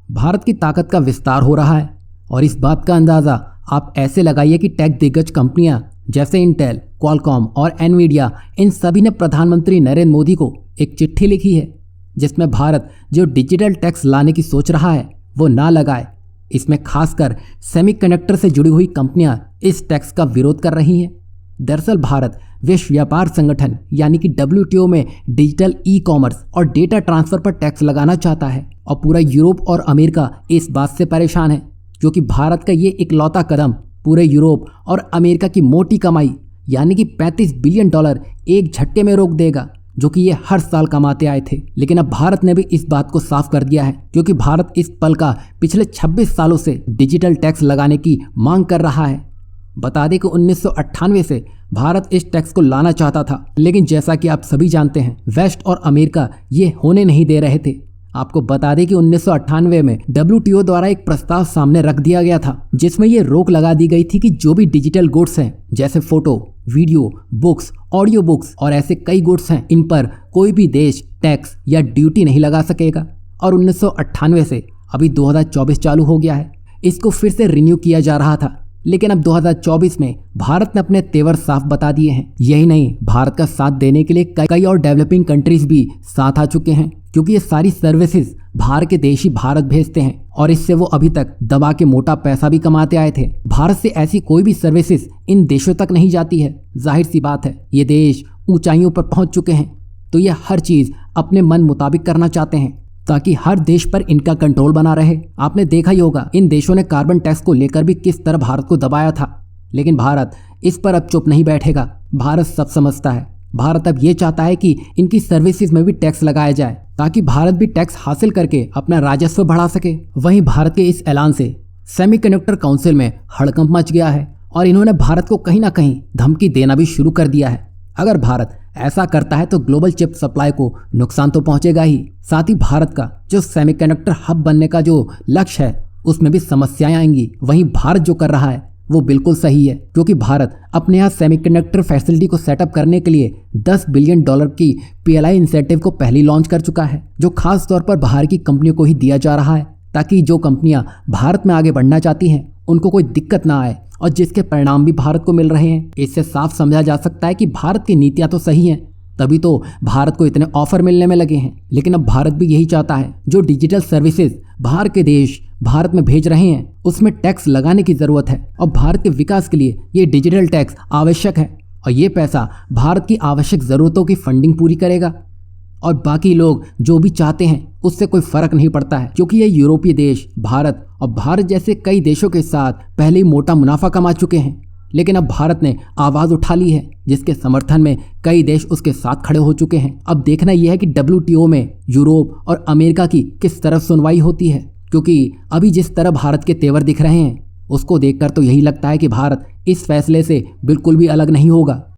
भारत की ताकत का विस्तार हो रहा है और इस बात का अंदाज़ा आप ऐसे लगाइए कि टेक दिग्गज कंपनियां जैसे इंटेल, क्वालकॉम और एनवीडिया, इन सभी ने प्रधानमंत्री नरेंद्र मोदी को एक चिट्ठी लिखी है जिसमें भारत जो डिजिटल टैक्स लाने की सोच रहा है वो ना लगाए। इसमें खासकर सेमीकंडक्टर से जुड़ी हुई कंपनियां इस टैक्स का विरोध कर रही हैं। दरअसल भारत विश्व व्यापार संगठन यानी कि WTO में डिजिटल ई-कॉमर्स और डेटा ट्रांसफर पर टैक्स लगाना चाहता है और पूरा यूरोप और अमेरिका इस बात से परेशान है क्योंकि भारत का ये इकलौता कदम पूरे यूरोप और अमेरिका की मोटी कमाई यानी कि $35 बिलियन एक झटके में रोक देगा, जो कि ये हर साल कमाते आए थे। लेकिन अब भारत ने भी इस बात को साफ कर दिया है क्योंकि भारत इस पल का पिछले 26 सालों से डिजिटल टैक्स लगाने की मांग कर रहा है। बता दें कि 1998 से भारत इस टैक्स को लाना चाहता था, लेकिन जैसा कि आप सभी जानते हैं वेस्ट और अमेरिका ये होने नहीं दे रहे थे। आपको बता दें कि 1998 में WTO द्वारा एक प्रस्ताव सामने रख दिया गया था जिसमें ये रोक लगा दी गई थी कि जो भी डिजिटल गुड्स हैं जैसे photo, video, books, audio books और ऐसे कई गुड्स हैं, इन पर कोई भी देश टैक्स या ड्यूटी नहीं लगा सकेगा। और 1998 से अभी 2024 चालू हो गया है, इसको फिर से रिन्यू किया जा रहा था। लेकिन अब 2024 में भारत ने अपने तेवर साफ बता दिए हैं। यही नहीं, भारत का साथ देने के लिए कई और डेवलपिंग कंट्रीज भी साथ आ चुके हैं क्योंकि ये सारी सर्विसेज बाहर के देश ही भारत भेजते हैं और इससे वो अभी तक दबा के मोटा पैसा भी कमाते आए थे। भारत से ऐसी कोई भी सर्विसेज इन देशों तक नहीं जाती है। जाहिर सी बात है ये देश ऊंचाइयों पर पहुंच चुके हैं तो ये हर चीज अपने मन मुताबिक करना चाहते हैं ताकि हर देश पर इनका कंट्रोल बना रहे। आपने देखा ही होगा इन देशों ने कार्बन टैक्स को लेकर भी किस तरह भारत को दबाया था, लेकिन भारत इस पर अब चुप नहीं बैठेगा। भारत सब समझता है। भारत अब ये चाहता है कि इनकी सर्विसेज में भी टैक्स लगाया जाए ताकि भारत भी टैक्स हासिल करके अपना राजस्व बढ़ा सके। वहीं भारत के इस ऐलान से सेमीकंडक्टर काउंसिल में हड़कंप मच गया है और इन्होंने भारत को कहीं ना कहीं धमकी देना भी शुरू कर दिया है। अगर भारत ऐसा करता है तो ग्लोबल चिप सप्लाई को नुकसान तो पहुंचेगा ही, साथ ही भारत का जो सेमीकंडक्टर हब बनने का जो लक्ष्य है उसमें भी समस्याएं आएंगी। वहीं भारत जो कर रहा है वो बिल्कुल सही है क्योंकि भारत अपने यहाँ सेमीकंडक्टर फैसिलिटी को सेटअप करने के लिए $10 बिलियन की PLI इंसेंटिव को पहले लॉन्च कर चुका है, जो खास तौर पर बाहर की कंपनियों को ही दिया जा रहा है ताकि जो कंपनियां भारत में आगे बढ़ना चाहती हैं उनको कोई दिक्कत ना आए और जिसके परिणाम भी भारत को मिल रहे हैं। इससे साफ समझा जा सकता है कि भारत की नीतियां तो सही हैं, तभी तो भारत को इतने ऑफर मिलने में लगे हैं। लेकिन अब भारत भी यही चाहता है जो डिजिटल सर्विसेज बाहर के देश भारत में भेज रहे हैं उसमें टैक्स लगाने की जरूरत है और भारत के विकास के लिए ये डिजिटल टैक्स आवश्यक है और ये पैसा भारत की आवश्यक जरूरतों की फंडिंग पूरी करेगा और बाकी लोग जो भी चाहते हैं उससे कोई फर्क नहीं पड़ता है क्योंकि ये यूरोपीय देश भारत और भारत जैसे कई देशों के साथ पहले ही मोटा मुनाफा कमा चुके हैं। लेकिन अब भारत ने आवाज उठा ली है जिसके समर्थन में कई देश उसके साथ खड़े हो चुके हैं। अब देखना यह है कि WTO में यूरोप और अमेरिका की किस तरह सुनवाई होती है क्योंकि अभी जिस तरह भारत के तेवर दिख रहे हैं उसको देखकर तो यही लगता है कि भारत इस फैसले से बिल्कुल भी अलग नहीं होगा।